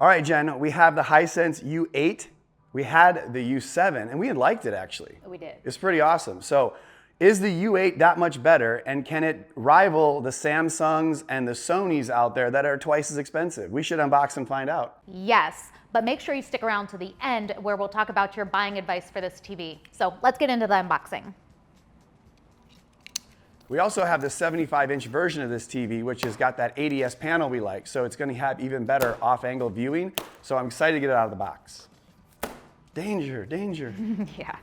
All right, Jen, we have the Hisense U8. We had the U7, and we had liked it actually. We did. It's pretty awesome. So is the U8 that much better, and can it rival the Samsungs and the Sonys out there that are twice as expensive? We should unbox and find out. Yes, but make sure you stick around to the end where we'll talk about your buying advice for this TV. So let's get into the unboxing. We also have the 75-inch version of this TV, which has got that ADS panel we like, so it's going to have even better off-angle viewing. So I'm excited to get it out of the box. Danger, danger. Yeah.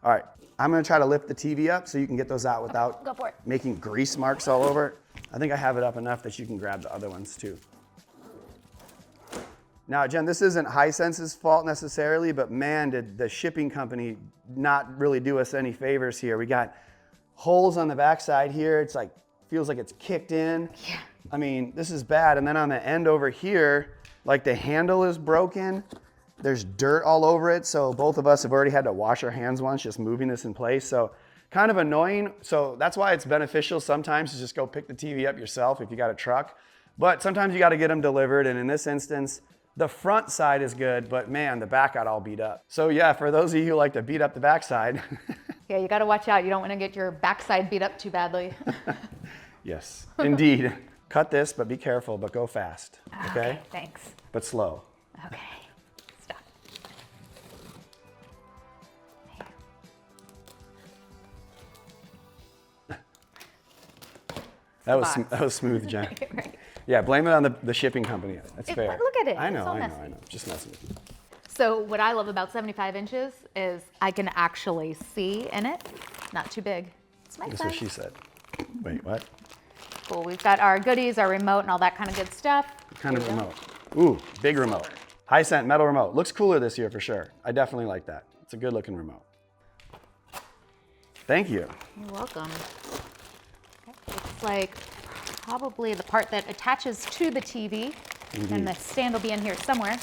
All right, I'm going to try to lift the TV up so you can get those out without Go for it. making grease marks all over it. I think I have it up enough that you can grab the other ones too. Now, Jen, this isn't Hisense's fault necessarily, but man, did the shipping company not really do us any favors here. We got holes on the backside here. It's like, feels like it's kicked in. Yeah. I mean, this is bad. And then on the end over here, like the handle is broken. There's dirt all over it. So both of us have already had to wash our hands once just moving this in place. So kind of annoying. So that's why it's beneficial sometimes to just go pick the TV up yourself if you got a truck. But sometimes you got to get them delivered. And in this instance, the front side is good, but man, the back got all beat up. So yeah, for those of you who like to beat up the backside. Yeah, you got to watch out. You don't want to get your backside beat up too badly. Yes, indeed. Cut this, but be careful, but go fast, okay? Thanks. But slow. Okay, stop. That was smooth, Jen. Right. Yeah, blame it on the shipping company. That's fair. Look at it. I It's know, all I know, messy. I know. Just messing with you. So what I love about 75 inches is I can actually see in it. Not too big. It's my That's size. what she said. Wait, what? Cool. We've got our goodies, our remote, and all that kind of good stuff. What kind of remote? Ooh, big remote. Hisense metal remote. Looks cooler this year for sure. I definitely like that. It's a good looking remote. Thank you. You're welcome. Okay. It's like probably the part that attaches to the TV, and the stand will be in here somewhere.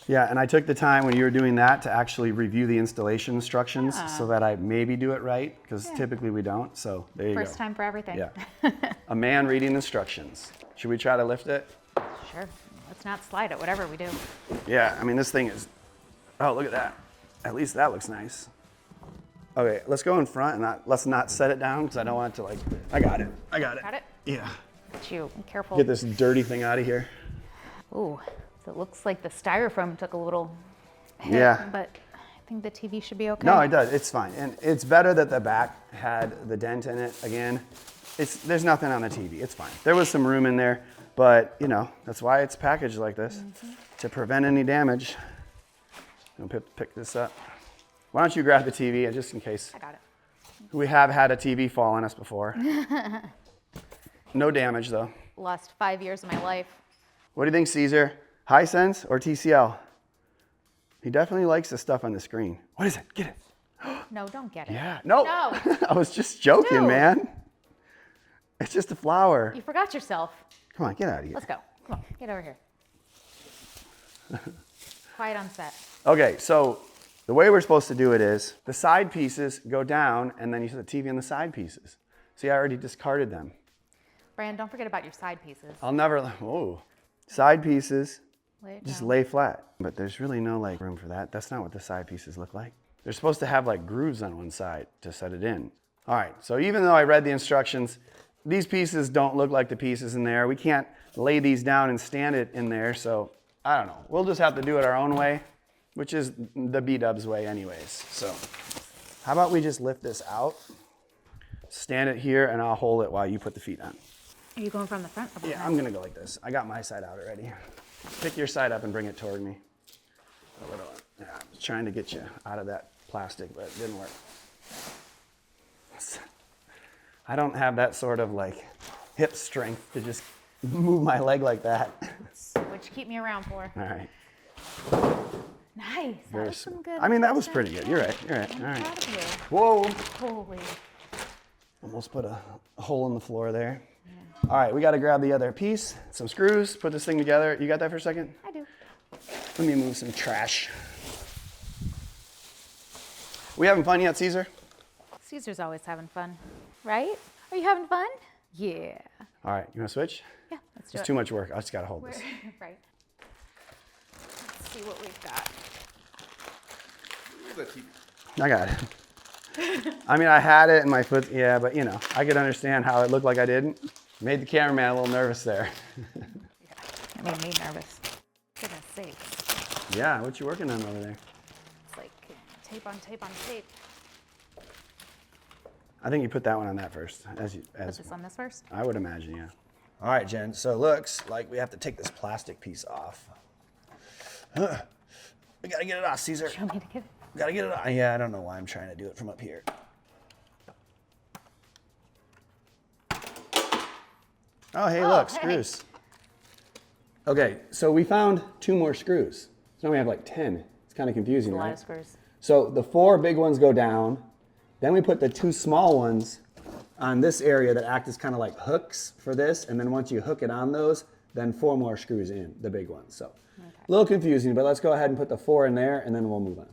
Yeah, and I took the time when you were doing that to actually review the installation instructions so that I maybe do it right, because typically we don't. So there you go. First time for everything. Yeah. A man reading instructions. Should we try to lift it? Sure. Let's not slide it, whatever we do. Yeah, I mean, this thing is, oh, look at that. At least that looks nice. Okay, let's go in front and let's not set it down because I don't want it to I got it. Got it? Yeah. Got you. Be careful. Get this dirty thing out of here. Ooh, so it looks like the styrofoam took a little hit, Yeah. but I think the TV should be okay. No, it does. It's fine. And it's better that the back had the dent in it again. There's nothing on the TV. It's fine. There was some room in there, but you know, that's why it's packaged like this, to prevent any damage. I'm gonna pick this up. Why don't you grab the TV just in case? I got it. We have had a TV fall on us before. No damage though. Lost 5 years of my life. What do you think, Caesar? Hisense or TCL? He definitely likes the stuff on the screen. What is it? Get it. No, don't get it. Yeah. No. No. I was just joking, Dude. man. It's just a flower. You forgot yourself. Come on, get out of here. Let's go. Come on, get over here. Quiet on set. Okay, so the way we're supposed to do it is the side pieces go down and then you set the TV on the side pieces. See, I already discarded them. Brian, don't forget about your side pieces. I'll never, whoa. Side pieces, Lay it just down. lay flat. But there's really no room for that. That's not what the side pieces look like. They're supposed to have grooves on one side to set it in. All right, so even though I read the instructions, these pieces don't look like the pieces in there. We can't lay these down and stand it in there, so I don't know. We'll just have to do it our own way, which is the B-dubs way anyways. So how about we just lift this out, stand it here, and I'll hold it while you put the feet on. Are you going from the front or Yeah, I'm gonna go like this. I got my side out already. Pick your side up and bring it toward me. Yeah, I was trying to get you out of that plastic, but it didn't work. I don't have that sort of hip strength to just move my leg like that. What you keep me around for? All right. Nice. That was some good. I mean, that was pretty good. You're right. You're right. All I'm right. proud of you. Whoa. Holy. Almost put a hole in the floor there. All right, we got to grab the other piece, some screws, put this thing together. You got that for a second? I do. Let me move some trash. We having fun yet, Caesar? Caesar's always having fun, right? Are you having fun? Yeah. All right, you want to switch? Yeah, let's do It's it. too much work. I just got to hold this. Right. see what we've got. I got it. I mean, I had it in my foot, yeah, but you know, I could understand how it looked like I didn't. Made the cameraman a little nervous there. It made me nervous. Goodness sakes. Yeah, what you working on over there? It's like tape on tape on tape. I think you put that one on that first. Put this on this first? I would imagine, yeah. All right, Jen, so it looks like we have to take this plastic piece off. We gotta get it off, Caesar. Do you want me to get it? Gotta get it off. Yeah, I don't know why I'm trying to do it from up here. Oh, hey, look, screws. Okay, so we found 2 more screws. So now we have like 10. It's kind of confusing, That's a right? lot of screws. So the 4 big ones go down. Then we put the 2 small ones on this area that act as kind of like hooks for this. And then once you hook it on those, then 4 more screws in, the big ones. So a little confusing, but let's go ahead and put the 4 in there and then we'll move on.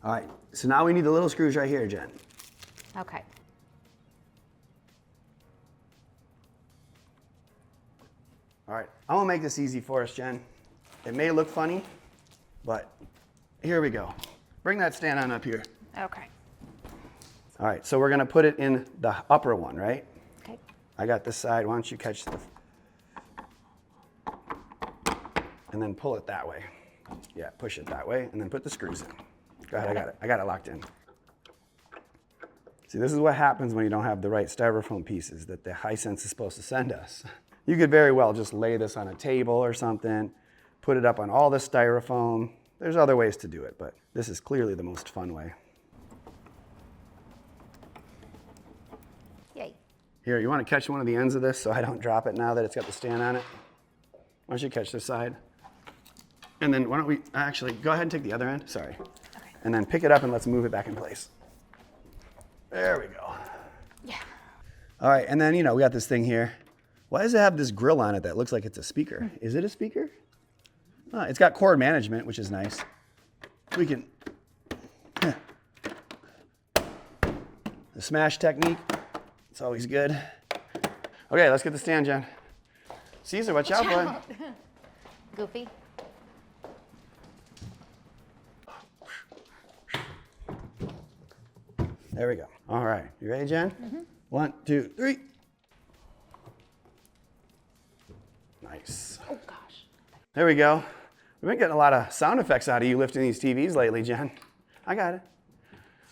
All right, so now we need the little screws right here, Jen. Okay. All right, I'm gonna make this easy for us, Jen. It may look funny, but here we go. Bring that stand on up here. Okay. All right, so we're gonna put it in the upper one, right? Okay. I got this side, why don't you catch the, and then pull it that way. Yeah, push it that way, and then put the screws in. Go ahead, I got it locked in. See, this is what happens when you don't have the right styrofoam pieces that the Hisense is supposed to send us. You could very well just lay this on a table or something, put it up on all the styrofoam. There's other ways to do it, but this is clearly the most fun way. Yay. Here, you want to catch one of the ends of this so I don't drop it now that it's got the stand on it? Why don't you catch this side? And then why don't we, actually, go ahead and take the other end, sorry. Okay. And then pick it up and let's move it back in place. There we go. Yeah. All right, and then, you know, we got this thing here. Why does it have this grill on it that looks like it's a speaker? Is it a speaker? It's got cord management, which is nice. We can, the smash technique, it's always good. Okay, let's get the stand, Jen. Caesar, watch out, bud. Goofy. There we go. All right, you ready, Jen? Mm-hmm. 1, 2, 3. Nice. Oh gosh. There we go. We've been getting a lot of sound effects out of you lifting these TVs lately, Jen. I got it.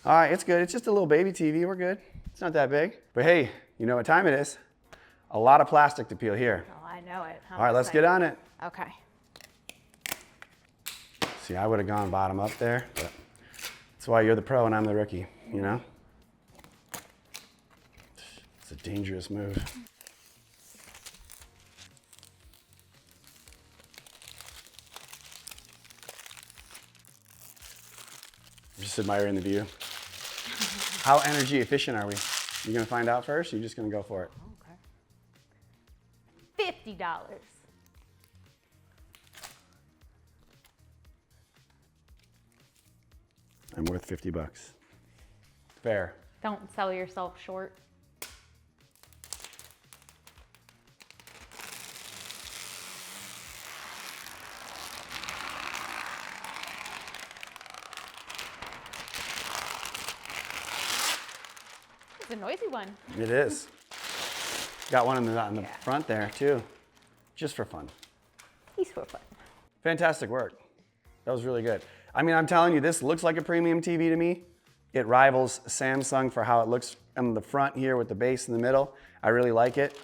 All right, it's good. It's just a little baby TV. We're good. It's not that big. But hey, you know what time it is? A lot of plastic to peel here. Oh, I know it. All right, let's get on it. Okay. See, I would have gone bottom up there, but that's why you're the pro and I'm the rookie, you know? It's a dangerous move. Just admiring the view. How energy efficient are we? You gonna find out first? Or you just gonna go for it? Okay. $50. I'm worth 50 bucks. Fair. Don't sell yourself short. It's a noisy one. It is. Got one on the front there too, just for fun. He's for fun. Fantastic work. That was really good. I mean, I'm telling you, this looks like a premium TV to me. It rivals Samsung for how it looks on the front here with the base in the middle. I really like it.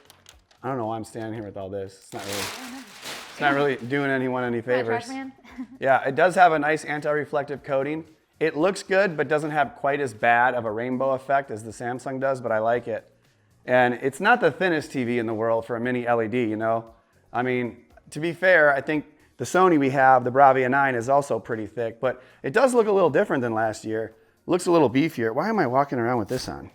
I don't know why I'm standing here with all this. It's not really doing anyone any favors. Trash man? Yeah, it does have a nice anti-reflective coating. It looks good, but doesn't have quite as bad of a rainbow effect as the Samsung does, but I like it. And it's not the thinnest TV in the world for a mini LED, you know? I mean, to be fair, I think the Sony we have, the Bravia 9, is also pretty thick, but it does look a little different than last year. Looks a little beefier. Why am I walking around with this on?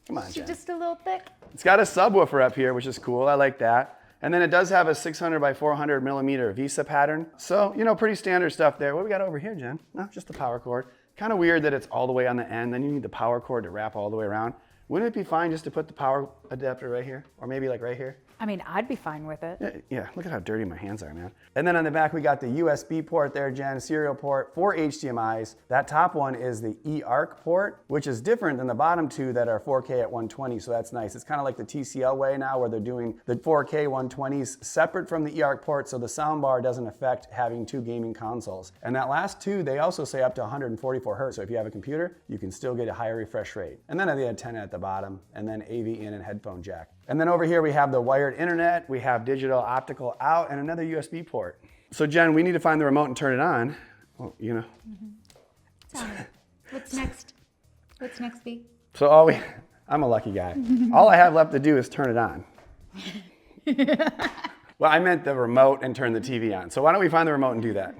Come on, Jen. Just a little thick. It's got a subwoofer up here, which is cool. I like that. And then it does have a 600 by 400 millimeter VISA pattern. So, you know, pretty standard stuff there. What do we got over here, Jen? No, just the power cord. Kind of weird that it's all the way on the end, then you need the power cord to wrap all the way around. Wouldn't it be fine just to put the power adapter right here? Or maybe like right here? I mean, I'd be fine with it. Yeah, look at how dirty my hands are, man. And then on the back, we got the USB port there, Jen, serial port, 4 HDMIs. That top one is the eARC port, which is different than the bottom two that are 4K at 120, so that's nice. It's kind of like the TCL way now, where they're doing the 4K 120s separate from the eARC port, so the soundbar doesn't affect having 2 gaming consoles. And that last two, they also say up to 144 hertz, so if you have a computer, you can still get a higher refresh rate. And then the antenna at the bottom, and then AV in and headphone jack. And then over here we have the wired internet, we have digital optical out, and another USB port. So Jen, we need to find the remote and turn it on. Well, you know. What's next? What's next, B? So I'm a lucky guy. All I have left to do is turn it on. Well, I meant the remote and turn the TV on. So why don't we find the remote and do that?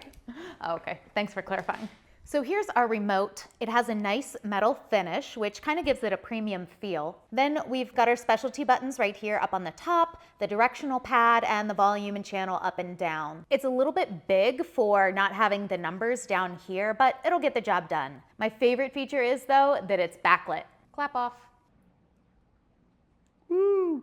Okay, thanks for clarifying. So here's our remote. It has a nice metal finish, which kind of gives it a premium feel. Then we've got our specialty buttons right here up on the top, the directional pad, and the volume and channel up and down. It's a little bit big for not having the numbers down here, but it'll get the job done. My favorite feature is, though, that it's backlit. Clap off. Woo!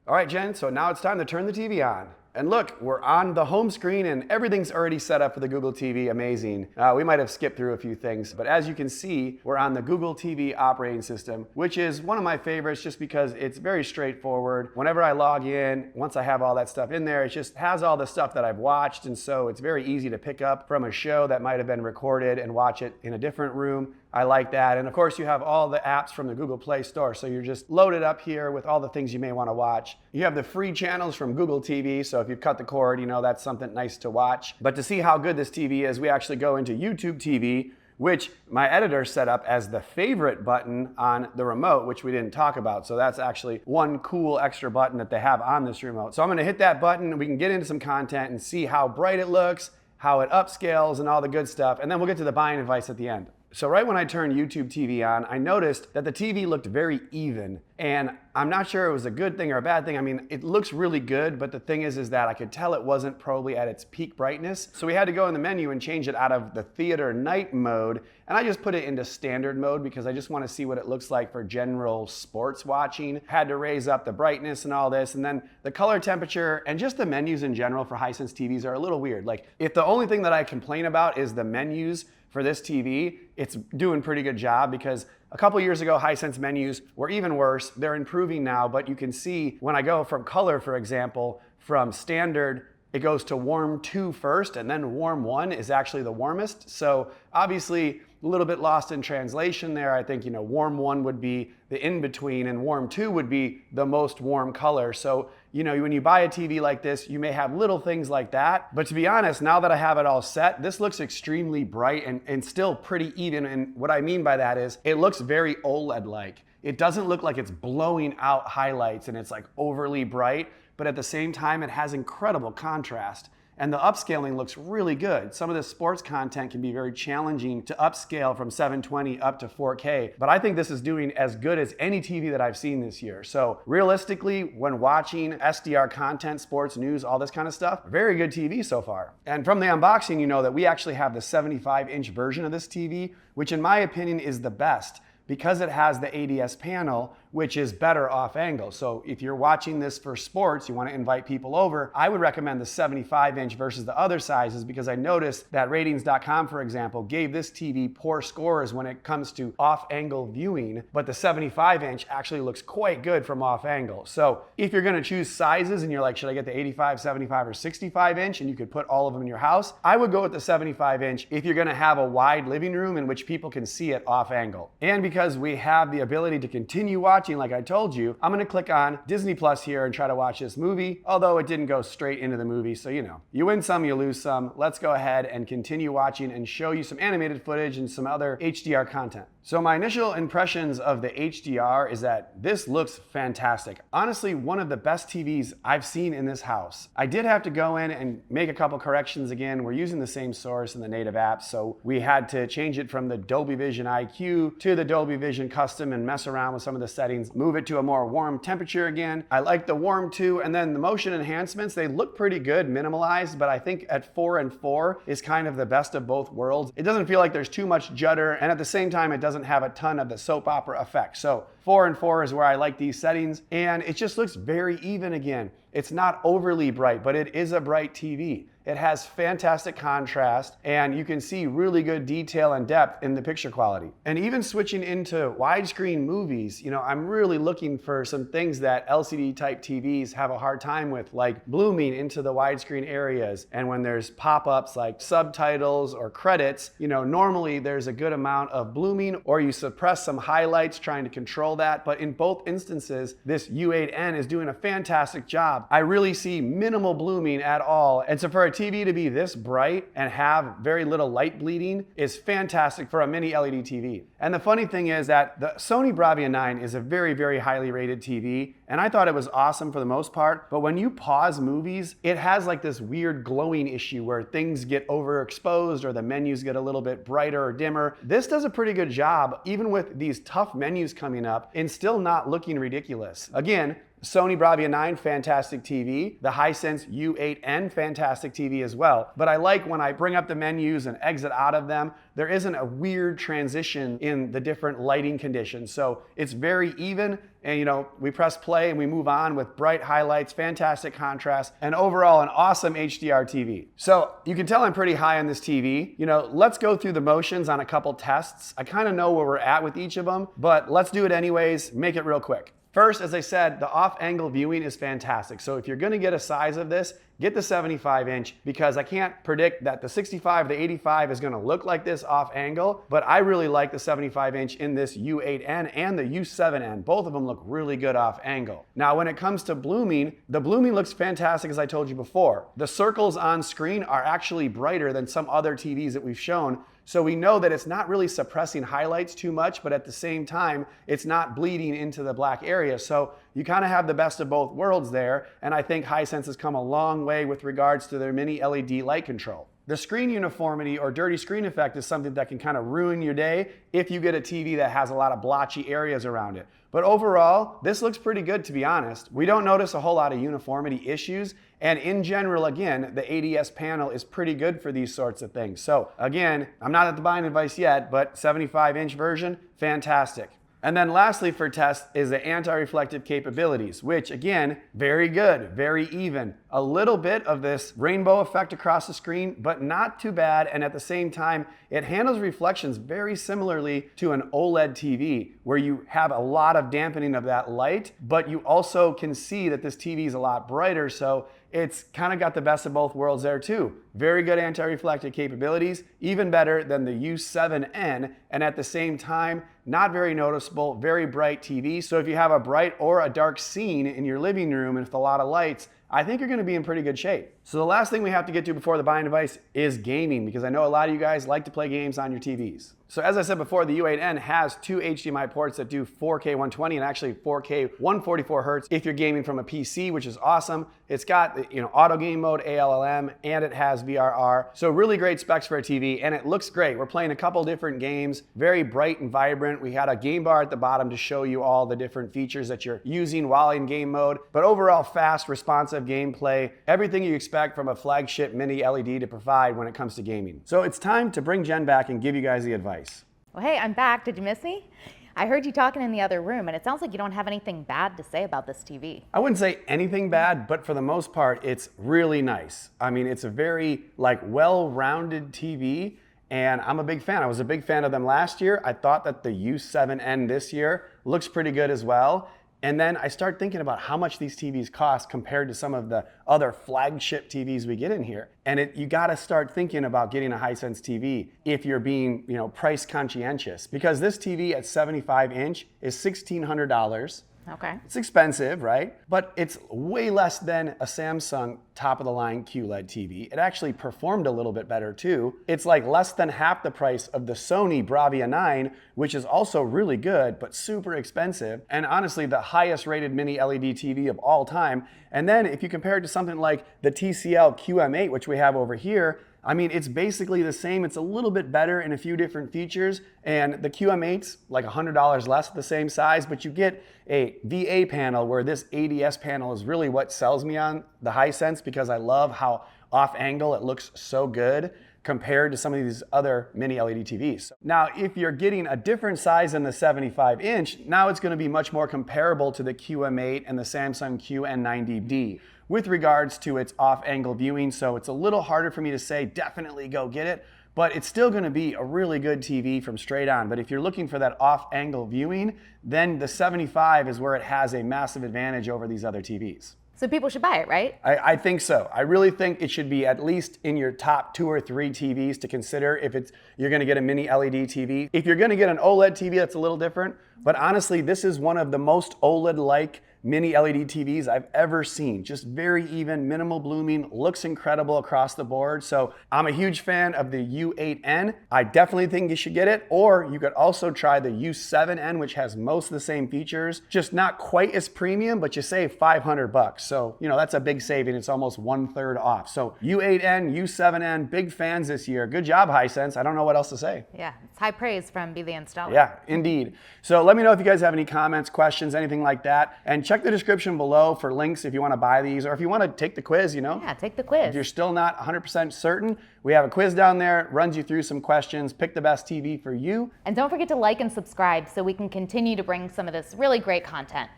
All right, Jen, so now it's time to turn the TV on. And look, we're on the home screen and everything's already set up for the Google TV. Amazing. We might have skipped through a few things, but as you can see, we're on the Google TV operating system, which is one of my favorites just because it's very straightforward. Whenever I log in, once I have all that stuff in there, it just has all the stuff that I've watched, and so it's very easy to pick up from a show that might have been recorded and watch it in a different room. I like that. And of course, you have all the apps from the Google Play Store. So you're just loaded up here with all the things you may want to watch. You have the free channels from Google TV. So if you've cut the cord, you know, that's something nice to watch. But to see how good this TV is, we actually go into YouTube TV, which my editor set up as the favorite button on the remote, which we didn't talk about. So that's actually one cool extra button that they have on this remote. So I'm going to hit that button and we can get into some content and see how bright it looks, how it upscales and all the good stuff. And then we'll get to the buying advice at the end. So right when I turned YouTube TV on, I noticed that the TV looked very even, and I'm not sure it was a good thing or a bad thing. I mean, it looks really good, but the thing is that I could tell it wasn't probably at its peak brightness. So we had to go in the menu and change it out of the theater night mode, and I just put it into standard mode because I just want to see what it looks like for general sports watching. Had to raise up the brightness and all this, and then the color temperature and just the menus in general for Hisense TVs are a little weird. Like, if the only thing that I complain about is the menus for this TV, it's doing a pretty good job because a couple years ago, Hisense menus were even worse. They're improving now, but you can see when I go from color, for example, from standard, it goes to warm 2 first, and then warm 1 is actually the warmest. So obviously, a little bit lost in translation there. I think, you know, warm 1 would be the in-between, and warm 2 would be the most warm color. So, you know, when you buy a TV like this, you may have little things like that. But to be honest, now that I have it all set, this looks extremely bright and still pretty even. And what I mean by that is it looks very OLED-like. It doesn't look like it's blowing out highlights and it's like overly bright, but at the same time, it has incredible contrast. And the upscaling looks really good. Some of the sports content can be very challenging to upscale from 720 up to 4K, but I think this is doing as good as any TV that I've seen this year. So realistically, when watching SDR content, sports, news, all this kind of stuff, very good TV so far. And from the unboxing, you know that we actually have the 75-inch version of this TV, which in my opinion is the best, because it has the ADS panel, which is better off angle. So if you're watching this for sports, you want to invite people over, I would recommend the 75-inch versus the other sizes, because I noticed that ratings.com, for example, gave this TV poor scores when it comes to off-angle viewing, but the 75-inch actually looks quite good from off-angle. So if you're going to choose sizes and you're like, should I get the 85, 75, or 65-inch, and you could put all of them in your house, I would go with the 75-inch if you're going to have a wide living room in which people can see it off-angle. And because we have the ability to continue watching, like I told you, I'm gonna click on Disney Plus here and try to watch this movie, although it didn't go straight into the movie, so you know. You win some, you lose some. Let's go ahead and continue watching and show you some animated footage and some other HDR content. So my initial impressions of the HDR is that this looks fantastic. Honestly, one of the best TVs I've seen in this house. I did have to go in and make a couple corrections again. We're using the same source in the native app, so we had to change it from the Dolby Vision IQ to the Dolby Vision Custom and mess around with some of the settings, move it to a more warm temperature again. I like the warm too, and then the motion enhancements, they look pretty good, minimalized, but I think at 4 and 4 is kind of the best of both worlds. It doesn't feel like there's too much judder, and at the same time, it doesn't have a ton of the soap opera effect. So 4 and 4 is where I like these settings, and it just looks very even again. It's not overly bright, but it is a bright TV. It has fantastic contrast, and you can see really good detail and depth in the picture quality. And even switching into widescreen movies, you know, I'm really looking for some things that LCD type TVs have a hard time with, like blooming into the widescreen areas. And when there's pop-ups like subtitles or credits, you know, normally there's a good amount of blooming, or you suppress some highlights trying to control that. But in both instances, this U8N is doing a fantastic job. I really see minimal blooming at all. And so for a TV to be this bright and have very little light bleeding is fantastic for a mini LED TV. And the funny thing is that the Sony Bravia 9 is a very, very highly rated TV, and I thought it was awesome for the most part, but when you pause movies, it has like this weird glowing issue where things get overexposed or the menus get a little bit brighter or dimmer. This does a pretty good job, even with these tough menus coming up, in still not looking ridiculous. Again, Sony Bravia 9, fantastic TV. The Hisense U8N, fantastic TV as well. But I like when I bring up the menus and exit out of them, there isn't a weird transition in the different lighting conditions. So it's very even, and you know, we press play and we move on with bright highlights, fantastic contrast, and overall an awesome HDR TV. So you can tell I'm pretty high on this TV. You know, let's go through the motions on a couple tests. I kind of know where we're at with each of them, but let's do it anyways, make it real quick. First, as I said, the off-angle viewing is fantastic. So if you're gonna get a size of this, get the 75-inch, because I can't predict that the 65, the 85 is gonna look like this off-angle, but I really like the 75-inch in this U8N and the U7N. Both of them look really good off-angle. Now, when it comes to blooming, the blooming looks fantastic, as I told you before. The circles on screen are actually brighter than some other TVs that we've shown, so we know that it's not really suppressing highlights too much, but at the same time, it's not bleeding into the black area. So you kind of have the best of both worlds there, and I think Hisense has come a long way with regards to their mini LED light control. The screen uniformity or dirty screen effect is something that can kind of ruin your day if you get a TV that has a lot of blotchy areas around it. But overall, this looks pretty good, to be honest. We don't notice a whole lot of uniformity issues. And in general, again, the ADS panel is pretty good for these sorts of things. So again, I'm not at the buying advice yet, but 75-inch version, fantastic. And then lastly for test is the anti-reflective capabilities, which again, very good, very even. A little bit of this rainbow effect across the screen, but not too bad. And at the same time, it handles reflections very similarly to an OLED TV, where you have a lot of dampening of that light, but you also can see that this TV is a lot brighter. So it's kind of got the best of both worlds there too. Very good anti-reflective capabilities, even better than the U7N, and at the same time, not very noticeable, very bright TV. So if you have a bright or a dark scene in your living room and with a lot of lights, I think you're gonna be in pretty good shape. So the last thing we have to get to before the buying device is gaming, because I know a lot of you guys like to play games on your TVs. So as I said before, the U8N has 2 HDMI ports that do 4K 120 and actually 4K 144 Hertz if you're gaming from a PC, which is awesome. It's got, you know, auto game mode, ALLM, and it has VRR. So really great specs for a TV, and it looks great. We're playing a couple different games, very bright and vibrant. We had a game bar at the bottom to show you all the different features that you're using while in game mode, but overall fast, responsive gameplay, everything you expect from a flagship mini LED to provide when it comes to gaming. So it's time to bring Jen back and give you guys the advice. Well, hey, I'm back. Did you miss me? I heard you talking in the other room, and it sounds like you don't have anything bad to say about this TV. I wouldn't say anything bad, but for the most part, it's really nice. I mean, it's a very well-rounded TV, and I'm a big fan. I was a big fan of them last year. I thought that the U7N this year looks pretty good as well. And then I start thinking about how much these TVs cost compared to some of the other flagship TVs we get in here. And you gotta start thinking about getting a Hisense TV if you're being, price conscientious. Because this TV at 75-inch is $1,600. Okay. It's expensive, right? But it's way less than a Samsung top-of-the-line QLED TV. It actually performed a little bit better too. It's like less than half the price of the Sony Bravia 9, which is also really good, but super expensive. And honestly, the highest rated mini LED TV of all time. And then if you compare it to something like the TCL QM8, which we have over here, I mean, it's basically the same. It's a little bit better in a few different features. And the QM8's like $100 less the same size, but you get a VA panel where this ADS panel is really what sells me on the Hisense, because I love how off angle it looks so good compared to some of these other mini LED TVs. Now, if you're getting a different size than the 75-inch, now it's gonna be much more comparable to the QM8 and the Samsung QN90D with regards to its off-angle viewing. So it's a little harder for me to say definitely go get it, but it's still gonna be a really good TV from straight on. But if you're looking for that off-angle viewing, then the 75 is where it has a massive advantage over these other TVs. So people should buy it, right? I think so. I really think it should be at least in your top 2 or 3 TVs to consider if you're gonna get a mini LED TV. If you're gonna get an OLED TV, that's a little different. But honestly, this is one of the most OLED-like mini LED TVs I've ever seen. Just very even, minimal blooming, looks incredible across the board. So I'm a huge fan of the U8N. I definitely think you should get it. Or you could also try the U7N, which has most of the same features, just not quite as premium, but you save 500 bucks. So, you know, that's a big saving. It's almost 1/3 off. So U8N, U7N, big fans this year. Good job, Hisense. I don't know what else to say. Yeah, it's high praise from Be the Installer. Yeah, indeed. So let me know if you guys have any comments, questions, anything like that. And check the description below for links if you want to buy these, or if you want to take the quiz, you know? Yeah, take the quiz. If you're still not 100% certain, we have a quiz down there, runs you through some questions, pick the best TV for you. And don't forget to like and subscribe so we can continue to bring some of this really great content.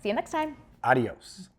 See you next time. Adios.